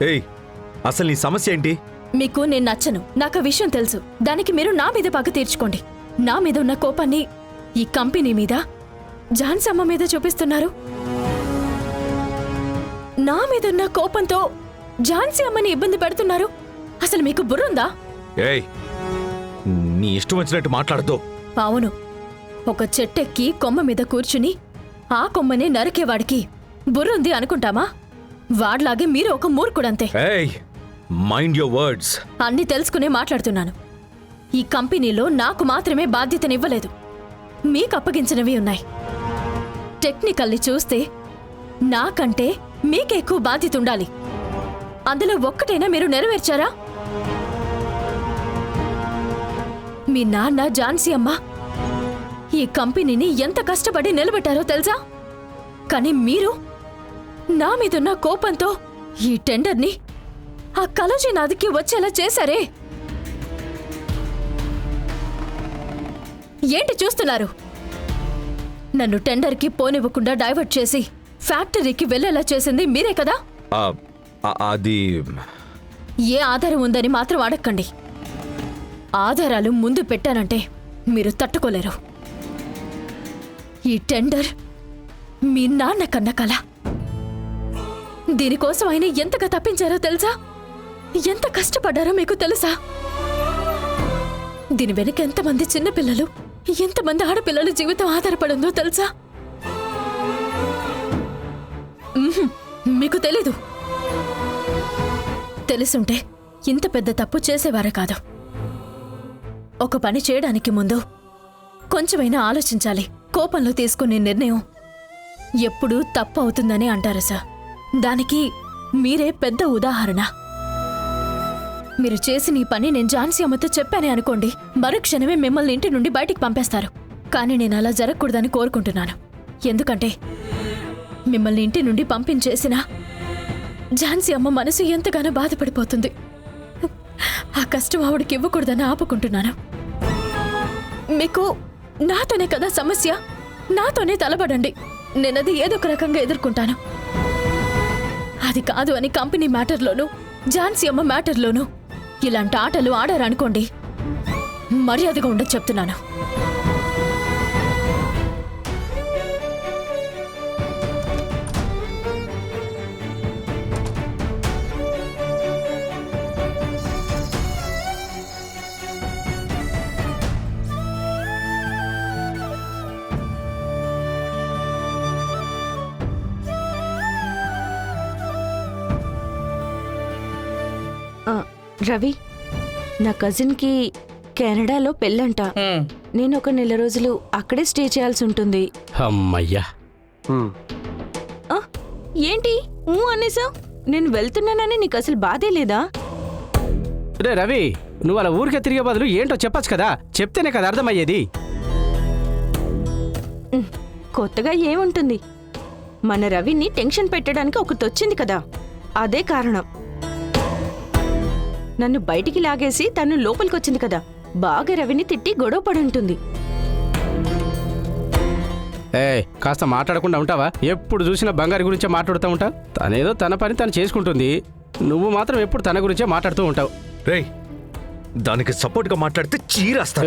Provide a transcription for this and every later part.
ఏయ్, అసలు నీ సమస్య ఏంటి? మీకు నేను నచ్చను, నాకు ఆ విషయం తెలుసు. దానికి మీరు నా మీద పగ తీర్చుకోండి. నా మీద ఉన్న కోపాన్ని ఈ కంపెనీ మీద, ఝాన్సీ అమ్మ మీద చూపిస్తున్నారు. నా మీద ఉన్న కోపంతో ఝాన్సీ అమ్మని ఇబ్బంది పెడుతున్నారు. అసలు మీకు బుర్రుందా? ఏయ్, నీ ఇష్టం వచ్చినట్టు మాట్లాడద్దు. అవును, ఒక చెట్టెక్కి కొమ్మ మీద కూర్చుని ఆ కొమ్మనే నరికేవాడికి బుర్రుంది అనుకుంటామా? వాడ్లాగే మీరు ఒక మూర్ఖుడంతే. ఏయ్, మైండ్ యువర్ వర్డ్స్. అన్నీ తెలుసుకునే మాట్లాడుతున్నాను. ఈ కంపెనీలో నాకు మాత్రమే బాధ్యతనివ్వలేదు, మీకు అప్పగించినవి ఉన్నాయి. టెక్నికల్లీ చూస్తే నాకంటే మీకే ఎక్కువ బాధ్యత ఉండాలి. అందులో ఒక్కటైనా మీరు నెరవేర్చారా? మీ నాన్న ఝాన్సీ అమ్మ ఈ కంపెనీని ఎంత కష్టపడి నిలబెట్టారో తెలుసా? కానీ మీరు నా మీదున్న కోపంతో ఈ టెండర్ని ఆ కలోజీ నాదికి వచ్చేలా చేశారే. ఏంటి చూస్తున్నారు? నన్ను టెండర్కి పోనివ్వకుండా డైవర్ట్ చేసి ఫ్యాక్టరీకి వెళ్ళేలా చేసింది మీరే కదా? అది ఏ ఆధారం ఉందని మాత్రం అడగండి. ఆధారాలు ముందు పెట్టానంటే మీరు తట్టుకోలేరు. ఈ టెండర్ మీ నాన్న కన్న కల. దీనికోసం ఆయన ఎంతగా తప్పించారో తెలుసా? ఎంత కష్టపడ్డారో మీకు తెలుసా? దీని వెనుక ఎంతమంది చిన్నపిల్లలు, ఎంతమంది ఆడపిల్లల జీవితం ఆధారపడిందో తెలుసా? మీకు తెలీదు. తెలుసుంటే ఇంత పెద్ద తప్పు చేసేవారే కాదు. ఒక పని చేయడానికి ముందు కొంచెమైనా ఆలోచించాలి. కోపంలో తీసుకునే నిర్ణయం ఎప్పుడూ తప్పు అవుతుందని అంటారు సార్. దానికి మీరే పెద్ద ఉదాహరణ. మీరు చేసిన ఈ పని నేను ఝాన్సీ అమ్మతో చెప్పానే అనుకోండి, మరుక్షణమే మిమ్మల్ని ఇంటి నుండి బయటికి పంపేస్తారు. కానీ నేను అలా జరగకూడదని కోరుకుంటున్నాను. ఎందుకంటే మిమ్మల్ని ఇంటి నుండి పంపించేసినా ఝాన్సీ అమ్మ మనసు ఎంతగానో బాధపడిపోతుంది. ఆ కష్టం ఆవిడకి ఇవ్వకూడదని ఆపుకుంటున్నాను. మీకు నాతోనే కదా సమస్య, నాతోనే తలబడండి. నేనది ఏదో ఒక రకంగా ఎదుర్కొంటాను. అది కాదు అని కంపెనీ మ్యాటర్లోనూ ఝాన్సీ అమ్మ మ్యాటర్లోనూ ఇలాంటి ఆటలు ఆడారనుకోండి, మర్యాదగా ఉండదు చెప్తున్నాను. రవి, నా కజిన్కి కెనడాలో పెళ్ళంట. నేను ఒక నెల రోజులు అక్కడే స్టే చేయాల్సి ఉంటుంది. అమ్మయ్యా. ఏంటి అనేసా? నేను వెళ్తున్నానని నీకు అసలు బాధే లేదా? రే రవి, నువ్వు అలా ఊరికే తిరిగే బదులు ఏంటో చెప్పచ్చు కదా. చెప్తేనే కదా అర్థమయ్యేది. కొత్తగా ఏముంటుంది? మన రవిని టెన్షన్ పెట్టడానికి ఒకటి వచ్చింది కదా, అదే కారణం. నన్ను బయటికి లాగేసి తను లోపలికొచ్చింది కదా, బాగా రవిని తిట్టి గొడవ పడుంటుంది. కాస్త మాట్లాడకుండా ఉంటావా? ఎప్పుడు చూసినా బంగారు గురించే మాట్లాడుతూ ఉంటావు. తనేదో తన పని తను చేసుకుంటుంది, నువ్వు మాత్రం ఎప్పుడు తన గురించే మాట్లాడుతూ ఉంటావు. రేయ్, దానికి సపోర్ట్గా మాట్లాడితే చీరేస్తా.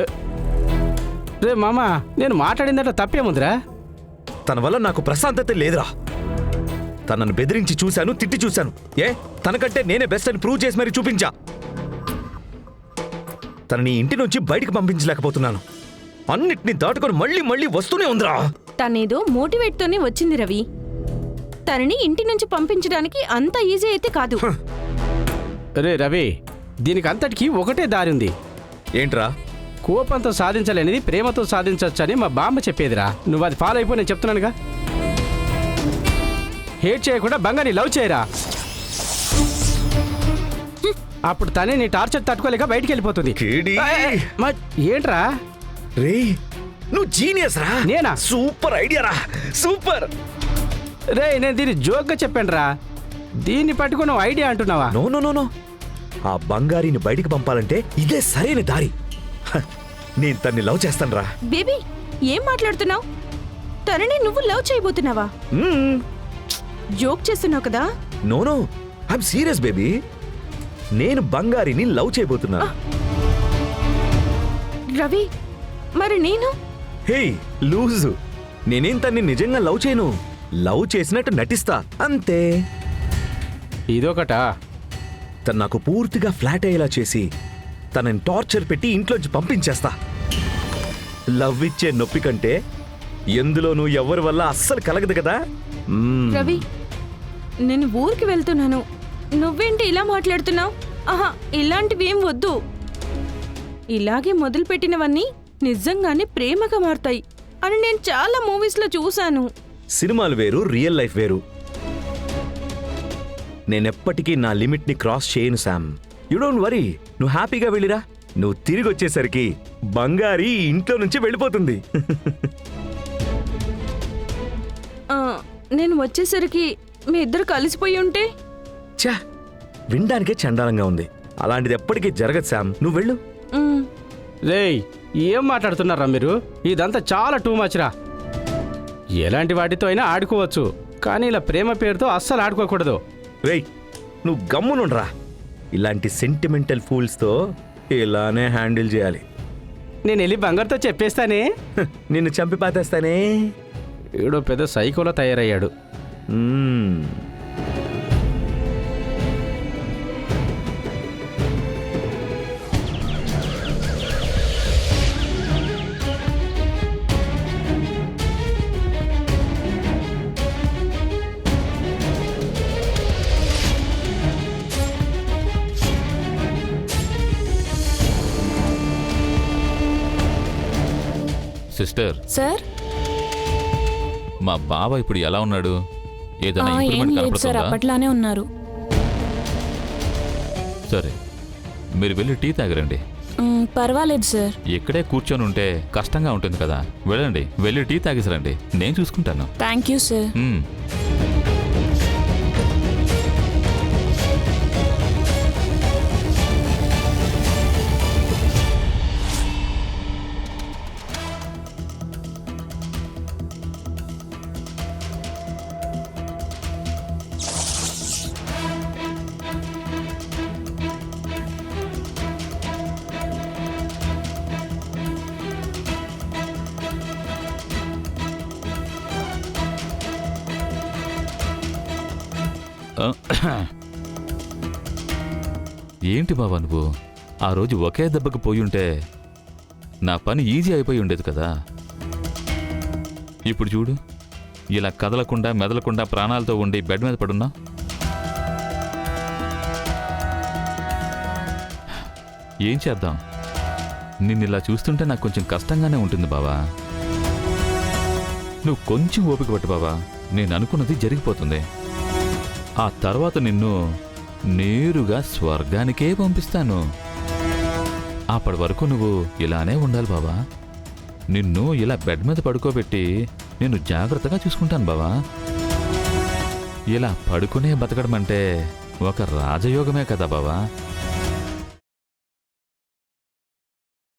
రే మామ, నేను మాట్లాడిందట తప్పేముందిరా? తన వల్ల నాకు ప్రశాంతత లేదురా. తనను బెదిరించి చూశాను, తిట్టి చూశాను. తనకంటే నేనే బెస్ట్ అని ప్రూవ్ చేసి మరీ చూపించా. తనని ఇంటి నుంచి బయటికి పంపించలేకపోతున్నాను. అన్నిటినీ దాటుకొని మళ్ళీ మళ్ళీ వస్తూనే ఉందిరా. తనేదో మోటివేట్తోనే వచ్చింది రవి. తనని ఇంటి నుంచి పంపించడానికి అంత ఈజీ అయితే కాదు. రే రవి, దీనికి అంతటికీ ఒకటే దారి ఉంది. ఏంట్రా? కోపంతో సాధించాలనేది ప్రేమతో సాధించవచ్చని మా బామ్మ చెప్పేదిరా. నువ్వు అది ఫాలో అయిపో, నేను చెప్తున్నానుగా. హేట్ చేయకుండా బంగాని లవ్ చేయరా. అప్పుడు తనే నీ టార్చర్ తట్టుకోలేక బయటికి వెళ్ళిపోతుంది. ఏంట్రా రే, నువ్వు జీనియస్ రా. నేనా? సూపర్ ఐడియా రా, సూపర్. రే, నేను దీన్ని జోక్గా చెప్పాను రా. దీన్ని పట్టుకుని నువ్వు ఐడియా అంటున్నావా? నో నో నో నో, ఆ బంగారిని బయటికి పంపాలంటే ఇదే సరైన దారి. నేను తన్ని లవ్ చేస్తాను రా. బేబీ, ఏం మాట్లాడుతున్నావు? తనని నువ్వు లవ్ చేయబోతున్నావా? జోక్ చేస్తున్నావు కదా. No no, I'm serious baby. నేను బంగారిని లవ్ చేయబోతున్నాను. రవి, మరి నేను? హే లూజు, నేనేం తన్ని నిజంగా లవ్ చేయను. లవ్ చేసినట్టు నటిస్తా అంతే. ఇదొకటా? తను నాకు పూర్తిగా ఫ్లాట్ అయ్యేలా చేసి తనని టార్చర్ పెట్టి ఇంట్లోంచి పంపించేస్తా. లవ్ ఇచ్చే నొప్పి కంటే ఎందులోనూ ఎవరి వల్ల అస్సలు కలగదు కదా. రవి, నేను ఊరికి వెళ్తున్నాను. నువ్వేంటి ఇలా మాట్లాడుతున్నావు? ఆహా, ఇలాంటివి ఏం వద్దు. ఇలాగే మొదలుపెట్టినవన్నీ నిజంగానే ప్రేమగా మారుతాయి అని నేను చాలా మూవీస్లో చూశాను. సినిమాలు వేరు, రియల్ లైఫ్ వేరు. నేనెప్పటికీ నా లిమిట్ని క్రాస్ చేయను శామ్. యు డోంట్ వరీ, నువ్వు హ్యాపీగా వెళ్ళిరా. నువ్వు తిరిగి వచ్చేసరికి బంగారి ఇంట్లో నుంచి వెళ్ళిపోతుంది. నేను వచ్చేసరికి మీ ఇద్దరు కలిసిపోయి ఉంటే? ఛా, వినడానికే చండాలంగా ఉంది. అలాంటిది ఎప్పటికీ జరగదు శామ్, నువ్వు వెళ్ళు. రేయ్, ఏం మాట్లాడుతున్నారా మీరు? ఇదంతా చాలా టూ మచ్ రా. ఎలాంటి వాటితో అయినా ఆడుకోవచ్చు, కానీ ఇలా ప్రేమ పేరుతో అస్సలు ఆడుకోకూడదు. రేయ్, నువ్వు గమ్మునుండ్రా. ఇలాంటి సెంటిమెంటల్ ఫూల్స్తో ఇలానే హ్యాండిల్ చేయాలి. నేను వెళ్ళి బంగారుతో చెప్పేస్తానే. నిన్ను చంపి పాతేస్తానే. వీడు పెద్ద సైకోలో తయారయ్యాడు. సిస్టర్, సార్, మా బావ ఇప్పుడు ఎలా ఉన్నాడు? ఏదైనా ఏం ఇంప్రూవ్మెంట్ లేదు సార్, కనపడుతుందా? అప్పట్లానే ఉన్నారు. సరే, మీరు వెళ్ళి టీ తాగరండి. పర్వాలేదు సార్. ఇక్కడే కూర్చొని ఉంటే కష్టంగా ఉంటుంది కదా. వెళ్ళండి, వెళ్ళి టీ తాగేసరండి, నేను చూసుకుంటాను. Thank you sir. ఏంటి బావా నువ్వు? ఆ రోజు ఒకే దెబ్బకు పోయి ఉంటే నా పని ఈజీ అయిపోయి ఉండేది కదా. ఇప్పుడు చూడు, ఇలా కదలకుండా మెదలకుండా ప్రాణాలతో ఉండి బెడ్ మీద పడున్నా. ఏం చేద్దాం? నిన్నిలా చూస్తుంటే నాకు కొంచెం కష్టంగానే ఉంటుంది బావా. నువ్వు కొంచెం ఓపిక పట్టు బావా, నేను అనుకున్నది జరిగిపోతుంది. ఆ తర్వాత నిన్ను నేరుగా స్వర్గానికే పంపిస్తాను. అప్పటి వరకు నువ్వు ఇలానే ఉండాలి బావా. నిన్ను ఇలా బెడ్ మీద పడుకోబెట్టి నేను జాగ్రత్తగా చూసుకుంటాను బావా. ఇలా పడుకునే బతకడం అంటే ఒక రాజయోగమే కదా బావా.